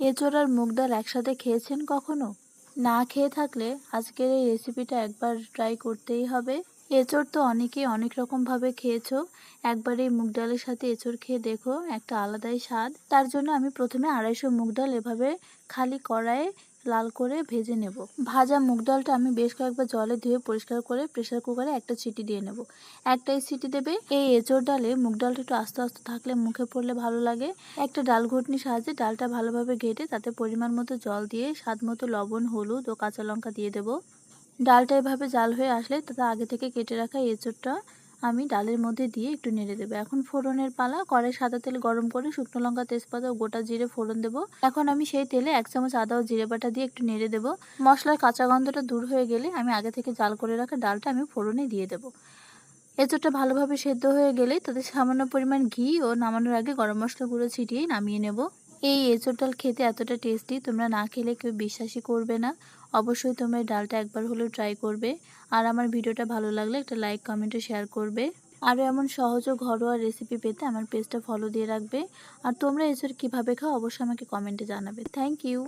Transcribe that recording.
এঁচোড় আর মুগ ডাল একসাথে খেয়েছেন কখনো? না খেয়ে থাকলে আজকের এই রেসিপিটা একবার ট্রাই করতেই হবে। এঁচোড় তো অনেকেই অনেক রকমভাবে খেয়েছো, একবার এই মুগ ডালের সাথে এঁচোড় খেয়ে দেখো, একটা আলাদাই স্বাদ। তার জন্য আমি প্রথমে 250 মুগ ডাল এভাবে খালি কড়াইয়ে লাল করে ভেজে নেব। ভাজা মুগ ডালটা আমি বেশ কয়েকবার জলে ধুয়ে পরিষ্কার করে প্রেসার কুকারে একটা সিটি দিয়ে নেব। একটাই সিটি দেবে। এই এঁচোড় ডালে মুগ ডালটা একটু আস্তে আস্তে থাকলে মুখে পড়লে ভালো লাগে। একটা ডাল ঘুটনির সাহায্যে ডালটা ভালোভাবে ঘেটে তাতে পরিমাণ মতো জল দিয়ে স্বাদ মতো লবণ, হলুদ ও কাঁচা লঙ্কা দিয়ে দেব। ডালটা এভাবে জাল হয়ে আসলে তাতে আগে থেকে কেটে রাখা এঁচোড়টা আমি ডালের মধ্যে দিয়ে একটু নেড়ে দেবো। এখন ফোড়নের পালা। কড়াই সাদা তেল গরম করে শুকনো লঙ্কা, তেজপাতা ও গোটা জিরে ফোড়ন দেবো। এখন আমি সেই তেলে 1 চামচ আদা ও জিরে বাটা দিয়ে একটু নেড়ে দেবো। মশলার কাঁচা গন্ধটা দূর হয়ে গেলে আমি আগে থেকে জাল করে রাখা ডালটা আমি ফোড়নে দিয়ে দেবো। এঁচোড়টা ভালোভাবে সেদ্ধ হয়ে গেলে তাতে সামান্য পরিমাণ ঘি ও নামানোর আগে গরম মশলা গুঁড়ো ছিটিয়ে নামিয়ে নেব। এই এঁচোড় ডাল খেতে এতটা টেস্টি, তোমরা না খেলে কেউ বিশ্বাসই করবে না। অবশ্যই তোমরা এই ডালটা একবার হলেও ট্রাই করবে। আর আমার ভিডিওটা ভালো লাগলে একটা লাইক, কমেন্ট ও শেয়ার করবে। আরও এমন সহজ ও ঘরোয়া রেসিপি পেতে আমার পেজটা ফলো দিয়ে রাখবে। আর তোমরা এঁচোড় কীভাবে খাও অবশ্যই আমাকে কমেন্টে জানাবে। Thank you.